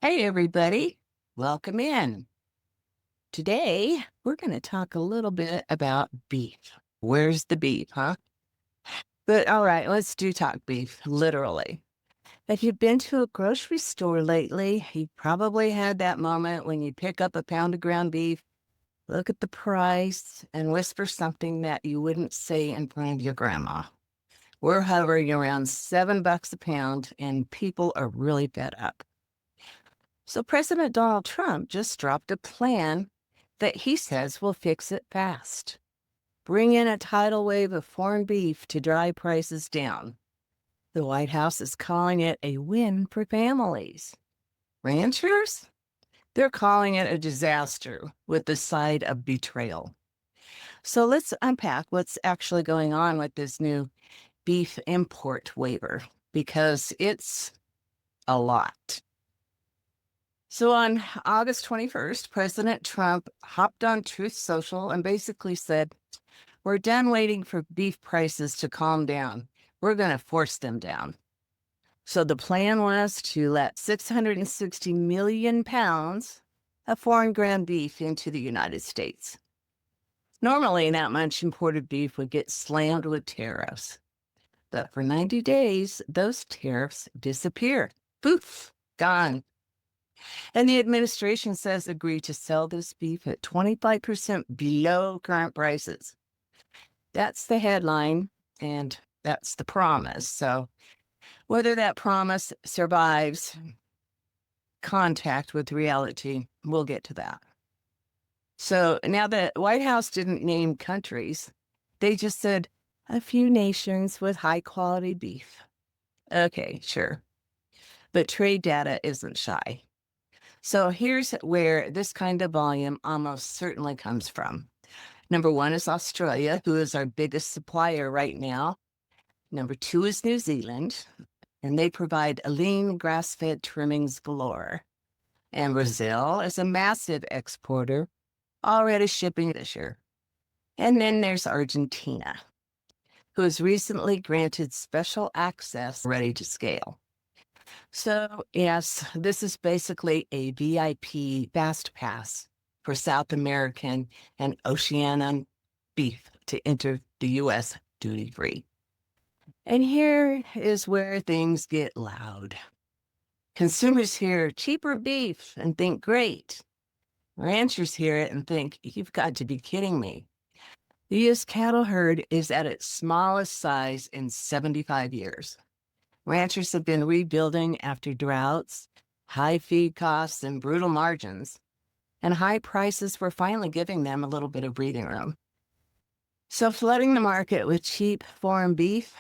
Hey, everybody. Welcome in. Today, we're going to talk a little bit about beef. Where's the beef, huh? But all right, let's do talk beef, literally. If you've been to a grocery store lately, you probably had that moment when you pick up a pound of ground beef, look at the price, and whisper something that you wouldn't say in front of your grandma. We're hovering around $7 a pound, and people are really fed up. So President Donald Trump just dropped a plan that he says will fix it fast. Bring in a tidal wave of foreign beef to drive prices down. The White House is calling it a win for families. Ranchers? They're calling it a disaster with the side of betrayal. So let's unpack what's actually going on with this new beef import waiver because it's a lot. So on August 21st, President Trump hopped on Truth Social and basically said, "We're done waiting for beef prices to calm down. We're going to force them down." So the plan was to let 660 million pounds of foreign ground beef into the United States. Normally, that much imported beef would get slammed with tariffs. But for 90 days, those tariffs disappear. Poof, gone. And the administration says agree to sell this beef at 25% below current prices. That's the headline, and that's the promise. So whether that promise survives contact with reality, we'll get to that. So now the White House didn't name countries. They just said a few nations with high quality beef. Okay, sure. But trade data isn't shy. So here's where this kind of volume almost certainly comes from. Number one is Australia, who is our biggest supplier right now. Number two is New Zealand, and they provide lean grass-fed trimmings galore. And Brazil is a massive exporter, already shipping this year. And then there's Argentina, who has recently granted special access ready to scale. So, yes, this is basically a VIP fast pass for South American and Oceanian beef to enter the U.S. duty free. And here is where things get loud. Consumers hear cheaper beef and think, great. Ranchers hear it and think, you've got to be kidding me. The U.S. cattle herd is at its smallest size in 75 years. Ranchers have been rebuilding after droughts, high feed costs, and brutal margins, and high prices were finally giving them a little bit of breathing room. So flooding the market with cheap foreign beef,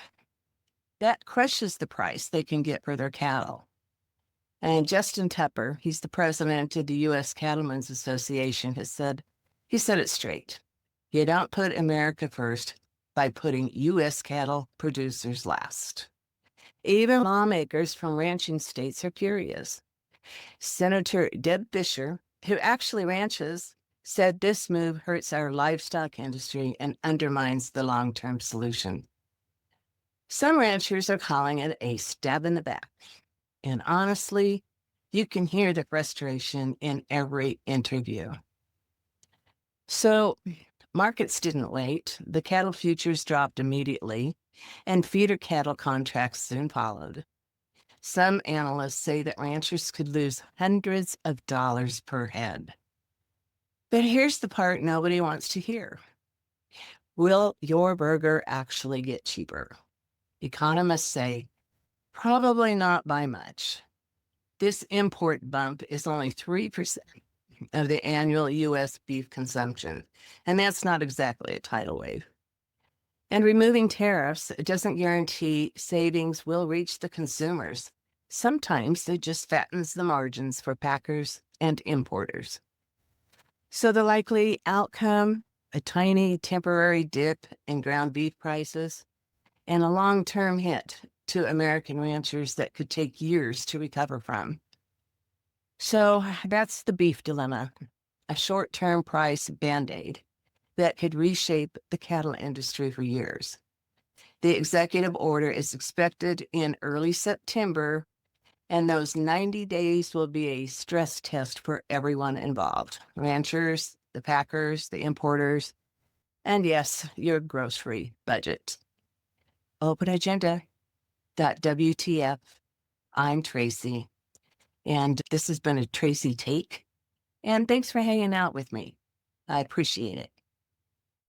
that crushes the price they can get for their cattle. And Justin Tupper, he's the president of the U.S. Cattlemen's Association, he said it straight. You don't put America first by putting U.S. cattle producers last. Even lawmakers from ranching states are furious. Senator Deb Fisher, who actually ranches, said this move hurts our livestock industry and undermines the long-term solution. Some ranchers are calling it a stab in the back. And honestly, you can hear the frustration in every interview. So markets didn't wait. The cattle futures dropped immediately, and feeder cattle contracts soon followed. Some analysts say that ranchers could lose hundreds of dollars per head. But here's the part nobody wants to hear. Will your burger actually get cheaper? Economists say probably not by much. This import bump is only 3% of the annual U.S. beef consumption, and that's not exactly a tidal wave. And removing tariffs doesn't guarantee savings will reach the consumers. Sometimes it just fattens the margins for packers and importers. So the likely outcome, a tiny temporary dip in ground beef prices, and a long-term hit to American ranchers that could take years to recover from. So that's the beef dilemma, a short-term price Band-Aid that could reshape the cattle industry for years. The executive order is expected in early September, And those 90 days will be a stress test for everyone involved: ranchers, the packers, the importers, and yes, your grocery budget. Open agenda. WTF. I'm Tracy, and this has been a Tracy Take. And thanks for hanging out with me. I appreciate it.